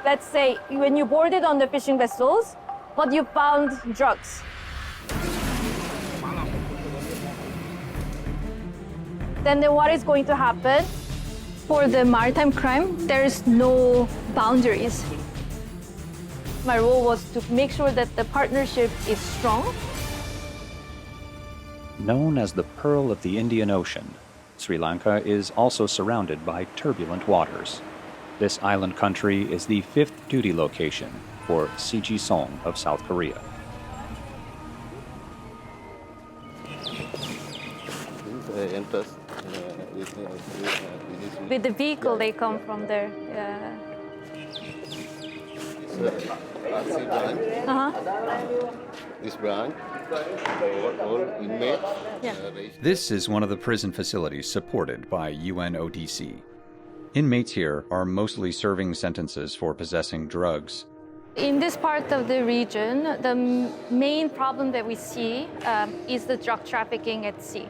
Let's say when you boarded on the fishing vessels, but you found drugs. Then what is going to happen? For the maritime crime, there's no boundaries. My role was to make sure that the partnership is strong. Known as the Pearl of the Indian Ocean, Sri Lanka is also surrounded by turbulent waters. This island country is the fifth duty location for Siji Song of South Korea. With the vehicle, they come from there. Yeah. This branch, all inmates. Yeah. This is one of the prison facilities supported by UNODC. Inmates here are mostly serving sentences for possessing drugs. In this part of the region, the main problem that we see is the drug trafficking at sea.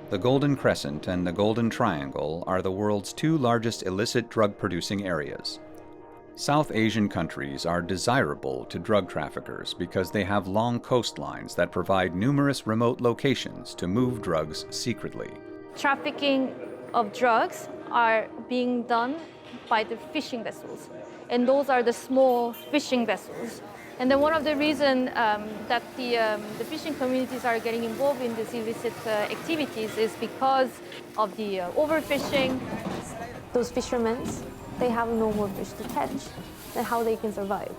The Golden Crescent and the Golden Triangle are the world's two largest illicit drug-producing areas. South Asian countries are desirable to drug traffickers because they have long coastlines that provide numerous remote locations to move drugs secretly. Trafficking of drugs are being done by the fishing vessels, and those are the small fishing vessels. And then one of the reasons that the fishing communities are getting involved in these illicit activities is because of the overfishing. Those fishermen, they have no more fish to catch, and how they can survive.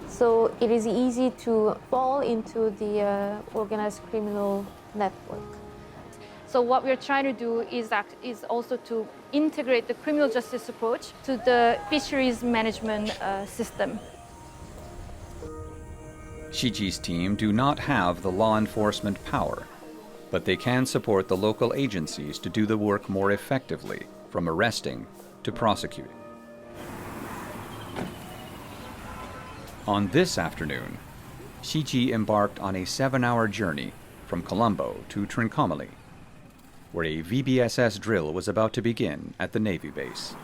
So it is easy to fall into the organized criminal network. So what we're trying to do is also to integrate the criminal justice approach to the fisheries management system. Shiji's team do not have the law enforcement power, but they can support the local agencies to do the work more effectively, from arresting to prosecuting. On this afternoon, Siji embarked on a 7-hour journey from Colombo to Trincomalee, where a VBSS drill was about to begin at the Navy base.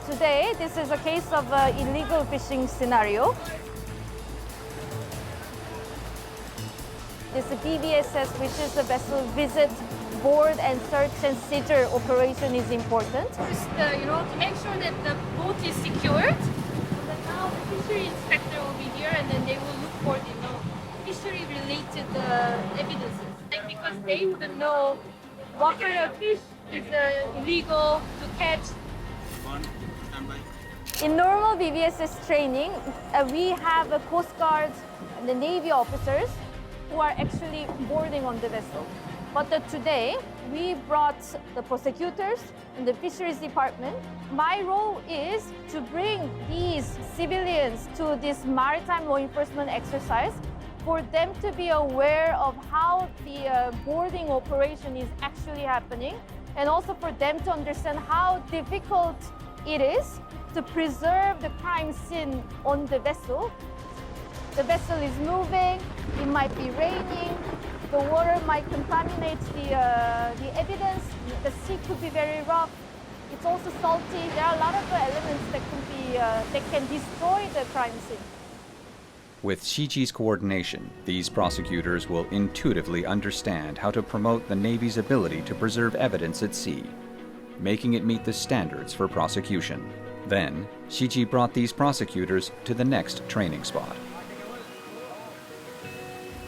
Today, this is a case of illegal fishing scenario. This VBSS, which is a vessel visit, board and search and seizure operation, is important. Just, to make sure that the boat is secured. But now the fishery inspector will be here, and then they will look for the fishery-related evidences. Because they wouldn't know what kind of fish is illegal to catch. In normal VBSS training, we have a Coast Guard and the Navy officers who are actually boarding on the vessel. But today, we brought the prosecutors and the fisheries department. My role is to bring these civilians to this maritime law enforcement exercise for them to be aware of how the boarding operation is actually happening, and also for them to understand how difficult it is to preserve the crime scene on the vessel. The vessel is moving, it might be raining, the water might contaminate the evidence, the sea could be very rough, it's also salty. There are a lot of elements that can destroy the crime scene. With Shiji's coordination, these prosecutors will intuitively understand how to promote the Navy's ability to preserve evidence at sea, making it meet the standards for prosecution. Then, Siji brought these prosecutors to the next training spot.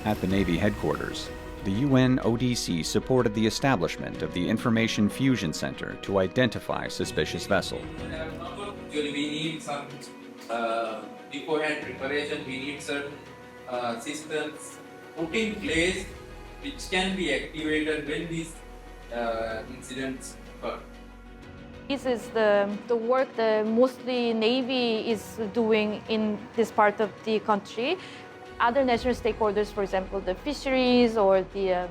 At the Navy headquarters, the UNODC supported the establishment of the Information Fusion Center to identify suspicious vessels. We need some beforehand preparation, we need certain systems put in place which can be activated when these incidents occur. This is the work that mostly Navy is doing in this part of the country. Other national stakeholders, for example, the fisheries or the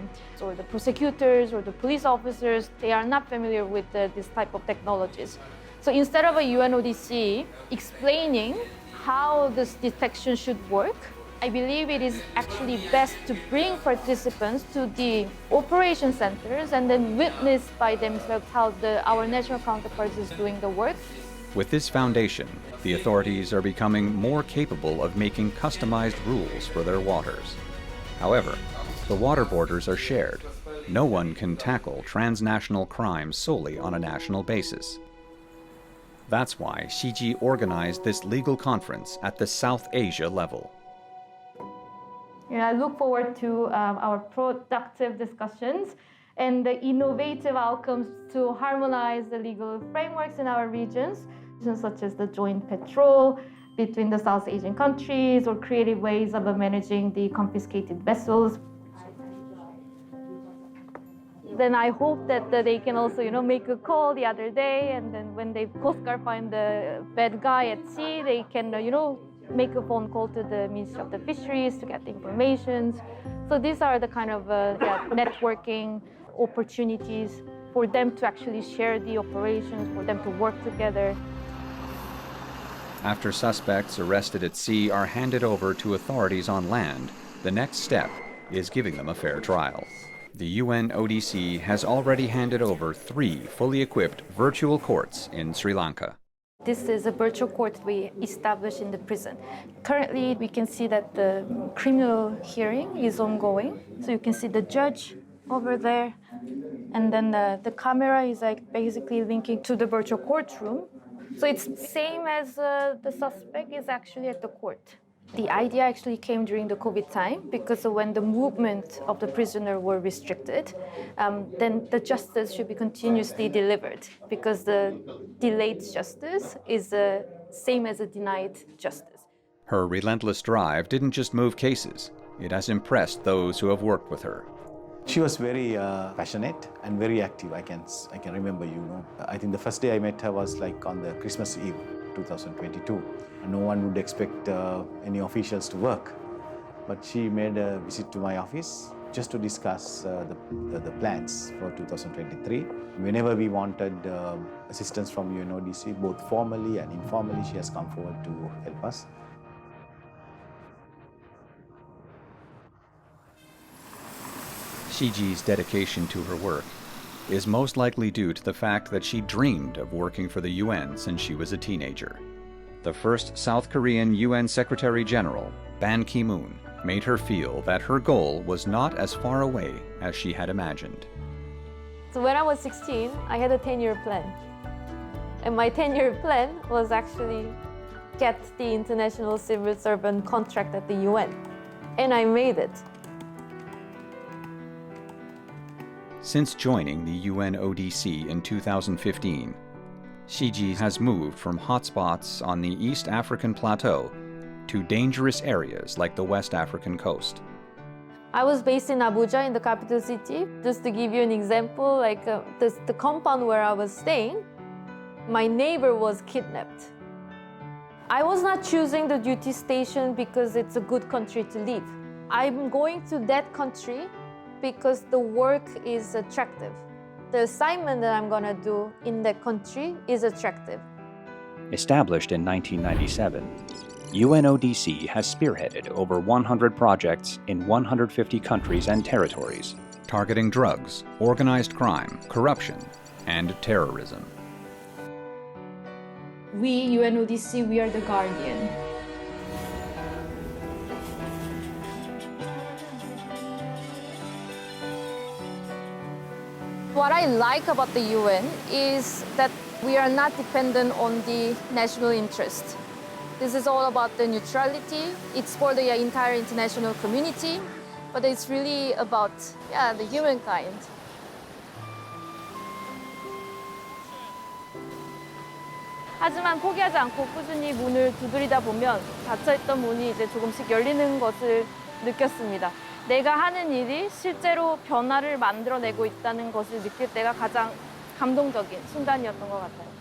prosecutors or the police officers, they are not familiar with this type of technologies. So instead of a UNODC explaining how this detection should work, I believe it is actually best to bring participants to the operation centers and then witness by themselves how our national counterparts is doing the work. With this foundation, the authorities are becoming more capable of making customized rules for their waters. However, the water borders are shared. No one can tackle transnational crimes solely on a national basis. That's why Siji organized this legal conference at the South Asia level. I look forward to our productive discussions and the innovative outcomes to harmonize the legal frameworks in our regions, such as the joint patrol between the South Asian countries or creative ways of managing the confiscated vessels. Then I hope that they can also, make a call the other day, and then when the Coast Guard find the bad guy at sea, they can, make a phone call to the Ministry of the Fisheries to get the information. So these are the kind of networking opportunities for them to actually share the operations, for them to work together. After suspects arrested at sea are handed over to authorities on land, the next step is giving them a fair trial. The UNODC has already handed over 3 fully equipped virtual courts in Sri Lanka. This is a virtual court we established in the prison. Currently, we can see that the criminal hearing is ongoing. So you can see the judge over there, and then the camera is basically linking to the virtual courtroom. So it's the same as the suspect is actually at the court. The idea actually came during the COVID time because when the movement of the prisoner were restricted, then the justice should be continuously delivered because the delayed justice is the same as a denied justice. Her relentless drive didn't just move cases, it has impressed those who have worked with her. She was very passionate and very active. I can remember, I think the first day I met her was on the Christmas Eve, 2022. No one would expect any officials to work, but she made a visit to my office just to discuss the plans for 2023. Whenever we wanted assistance from UNODC, both formally and informally, she has come forward to help us. Siji's dedication to her work is most likely due to the fact that she dreamed of working for the UN since she was a teenager. The first South Korean UN Secretary General, Ban Ki-moon, made her feel that her goal was not as far away as she had imagined. So when I was 16, I had a 10-year plan. And my 10-year plan was actually get the international civil servant contract at the UN. And I made it. Since joining the UNODC in 2015, Siji has moved from hotspots on the East African plateau to dangerous areas like the West African coast. I was based in Abuja, in the capital city. Just to give you an example, the compound where I was staying, my neighbor was kidnapped. I was not choosing the duty station because it's a good country to live. I'm going to that country because the work is attractive. The assignment that I'm going to do in that country is attractive. Established in 1997, UNODC has spearheaded over 100 projects in 150 countries and territories, targeting drugs, organized crime, corruption, and terrorism. We, UNODC, we are the guardian. What I like about the UN is that we are not dependent on the national interest. This is all about the neutrality. It's for the entire international community, but it's really about the humankind. 하지만 포기하지 않고 꾸준히 문을 두드리다 보면 닫혀있던 문이 이제 조금씩 열리는 것을 느꼈습니다. 내가 하는 일이 실제로 변화를 만들어내고 있다는 것을 느낄 때가 가장 감동적인 순간이었던 것 같아요.